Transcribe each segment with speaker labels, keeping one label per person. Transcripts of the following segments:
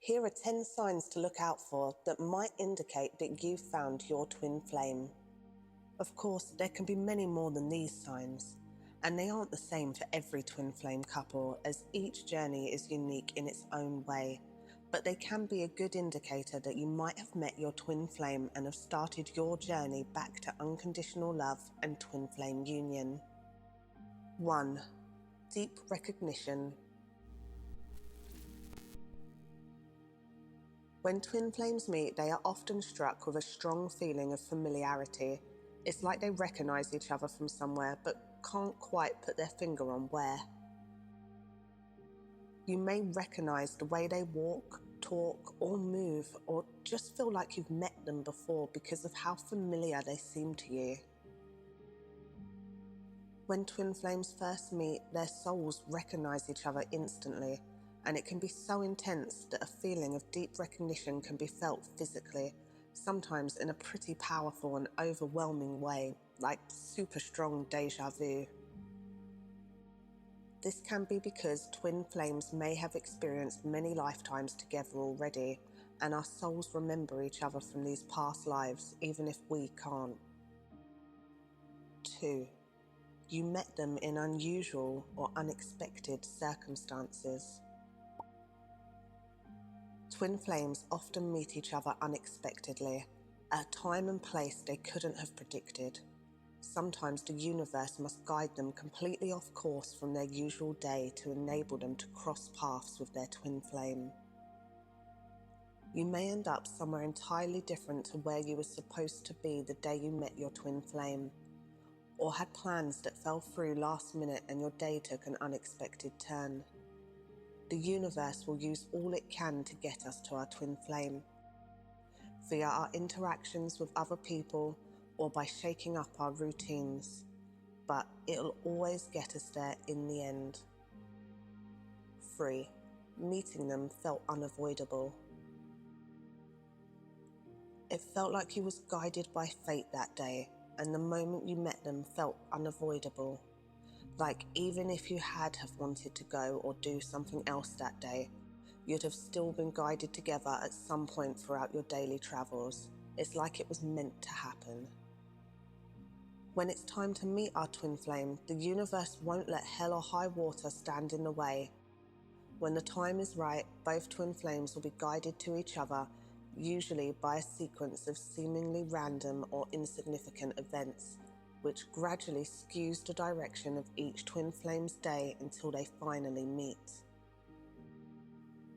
Speaker 1: Here are 10 signs to look out for that might indicate that you've found your twin flame. Of course, there can be many more than these signs, and they aren't the same for every twin flame couple, as each journey is unique in its own way, but they can be a good indicator that you might have met your twin flame and have started your journey back to unconditional love and twin flame union. 1. Deep recognition. When twin flames meet, they are often struck with a strong feeling of familiarity. It's like they recognize each other from somewhere, but can't quite put their finger on where. You may recognize the way they walk, talk, or move, or just feel like you've met them before because of how familiar they seem to you. When twin flames first meet, their souls recognize each other instantly, and it can be so intense that a feeling of deep recognition can be felt physically, sometimes in a pretty powerful and overwhelming way, like super strong déjà vu. This can be because twin flames may have experienced many lifetimes together already, and our souls remember each other from these past lives, even if we can't. 2. You met them in unusual or unexpected circumstances. Twin flames often meet each other unexpectedly, at a time and place they couldn't have predicted. Sometimes the universe must guide them completely off course from their usual day to enable them to cross paths with their twin flame. You may end up somewhere entirely different to where you were supposed to be the day you met your twin flame, or had plans that fell through last minute and your day took an unexpected turn. The universe will use all it can to get us to our twin flame, via our interactions with other people or by shaking up our routines, but it'll always get us there in the end. 3. Meeting them felt unavoidable. It felt like you was guided by fate that day, and the moment you met them felt unavoidable. Like even if you had have wanted to go or do something else that day, you'd have still been guided together at some point throughout your daily travels. It's like it was meant to happen. When it's time to meet our twin flame, the universe won't let hell or high water stand in the way. When the time is right, both twin flames will be guided to each other, usually by a sequence of seemingly random or insignificant events, which gradually skews the direction of each twin flame's day until they finally meet.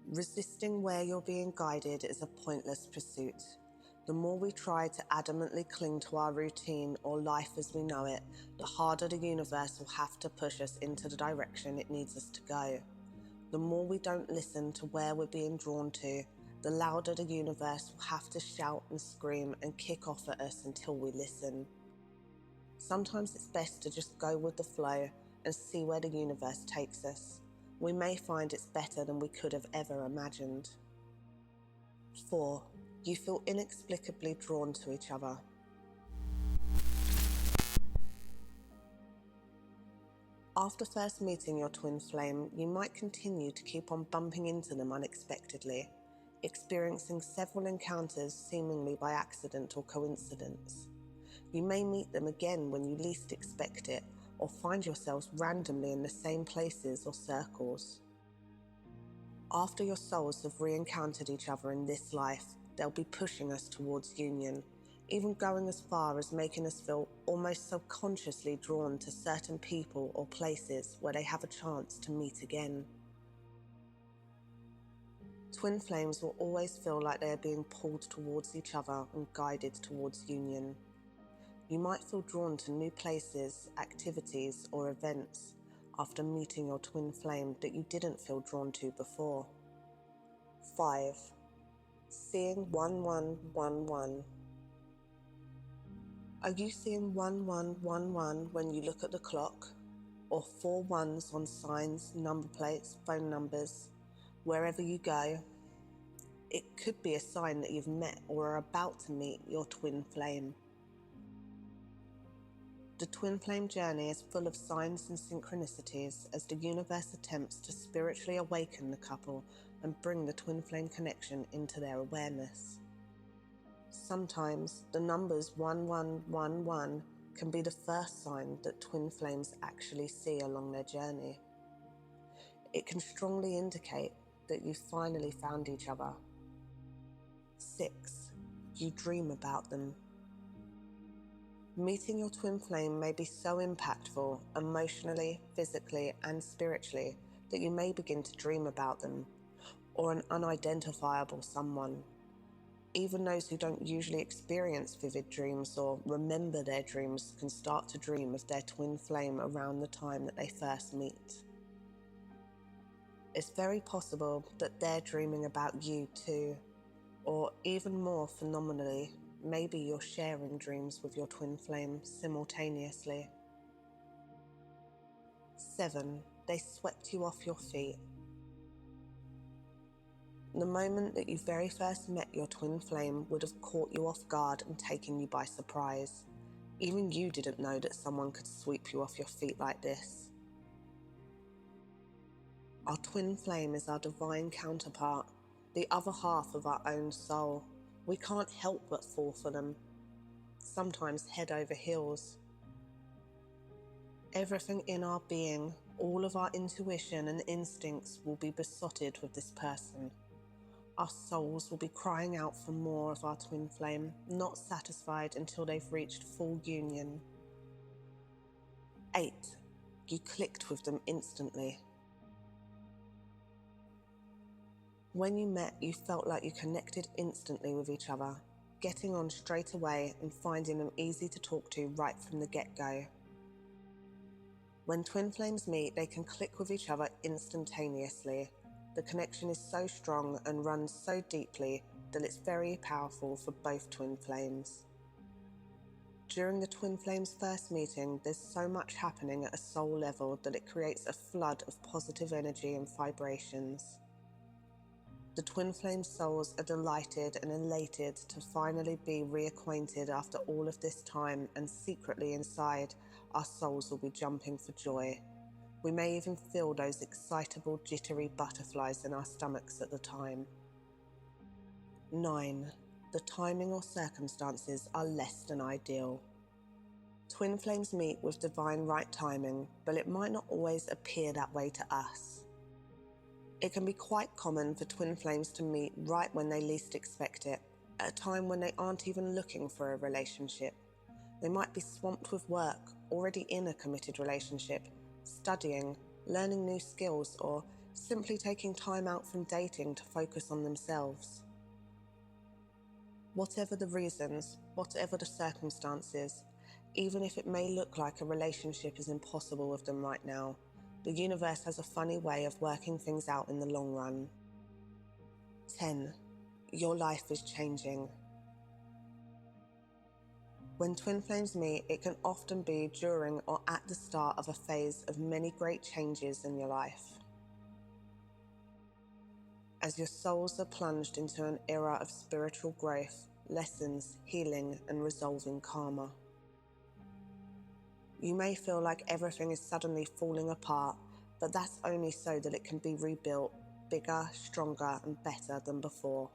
Speaker 1: Resisting where you're being guided is a pointless pursuit. The more we try to adamantly cling to our routine or life as we know it, the harder the universe will have to push us into the direction it needs us to go. The more we don't listen to where we're being drawn to, the louder the universe will have to shout and scream and kick off at us until we listen. Sometimes it's best to just go with the flow and see where the universe takes us. We may find it's better than we could have ever imagined. 4. You feel inexplicably drawn to each other. After first meeting your twin flame, you might continue to keep on bumping into them unexpectedly, experiencing several encounters seemingly by accident or coincidence. You may meet them again when you least expect it, or find yourselves randomly in the same places or circles. After your souls have re-encountered each other in this life, they'll be pushing us towards union, even going as far as making us feel almost subconsciously drawn to certain people or places where they have a chance to meet again. Twin flames will always feel like they are being pulled towards each other and guided towards union. You might feel drawn to new places, activities, or events after meeting your twin flame that you didn't feel drawn to before. 5. Seeing 1111. Are you seeing 1111 when you look at the clock? Or 4 ones on signs, number plates, phone numbers, wherever you go? It could be a sign that you've met or are about to meet your twin flame. The twin flame journey is full of signs and synchronicities as the universe attempts to spiritually awaken the couple and bring the twin flame connection into their awareness. Sometimes the numbers 1111 can be the first sign that twin flames actually see along their journey. It can strongly indicate that you finally found each other. 6. You dream about them. Meeting your twin flame may be so impactful emotionally, physically, and spiritually that you may begin to dream about them, or an unidentifiable someone. Even those who don't usually experience vivid dreams or remember their dreams can start to dream of their twin flame around the time that they first meet. It's very possible that they're dreaming about you too, or even more phenomenally, maybe you're sharing dreams with your twin flame simultaneously. 7. They swept you off your feet. The moment that you very first met your twin flame would have caught you off guard and taken you by surprise. Even you didn't know that someone could sweep you off your feet like this. Our twin flame is our divine counterpart, the other half of our own soul. We can't help but fall for them, sometimes head over heels. Everything in our being, all of our intuition and instincts will be besotted with this person. Our souls will be crying out for more of our twin flame, not satisfied until they've reached full union. 8. You clicked with them instantly. When you met, you felt like you connected instantly with each other, getting on straight away and finding them easy to talk to right from the get-go. When twin flames meet, they can click with each other instantaneously. The connection is so strong and runs so deeply that it's very powerful for both twin flames. During the twin flames' first meeting, there's so much happening at a soul level that it creates a flood of positive energy and vibrations. The twin flame souls are delighted and elated to finally be reacquainted after all of this time, and secretly inside, our souls will be jumping for joy. We may even feel those excitable, jittery butterflies in our stomachs at the time. 9. The timing or circumstances are less than ideal. Twin flames meet with divine right timing, but it might not always appear that way to us. It can be quite common for twin flames to meet right when they least expect it, at a time when they aren't even looking for a relationship. They might be swamped with work, already in a committed relationship, studying, learning new skills, or simply taking time out from dating to focus on themselves. Whatever the reasons, whatever the circumstances, even if it may look like a relationship is impossible with them right now, the universe has a funny way of working things out in the long run. 10. Your life is changing. When twin flames meet, it can often be during or at the start of a phase of many great changes in your life. As your souls are plunged into an era of spiritual growth, lessons, healing, and resolving karma. You may feel like everything is suddenly falling apart, but that's only so that it can be rebuilt, bigger, stronger, and better than before.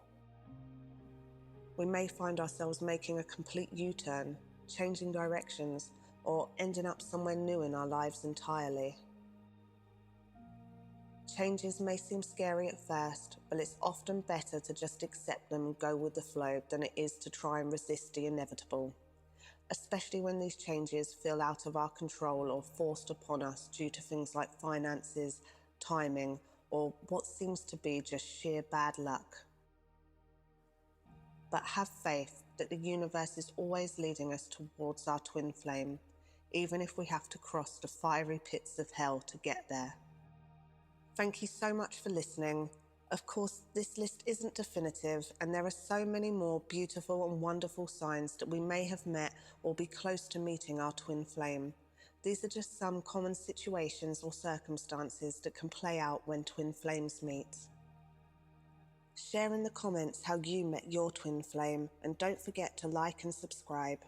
Speaker 1: We may find ourselves making a complete U-turn, changing directions, or ending up somewhere new in our lives entirely. Changes may seem scary at first, but it's often better to just accept them and go with the flow than it is to try and resist the inevitable, especially when these changes feel out of our control or forced upon us due to things like finances, timing, or what seems to be just sheer bad luck. But have faith that the universe is always leading us towards our twin flame, even if we have to cross the fiery pits of hell to get there. Thank you so much for listening. Of course, this list isn't definitive, and there are so many more beautiful and wonderful signs that we may have met or be close to meeting our twin flame. These are just some common situations or circumstances that can play out when twin flames meet. Share in the comments how you met your twin flame, and don't forget to like and subscribe.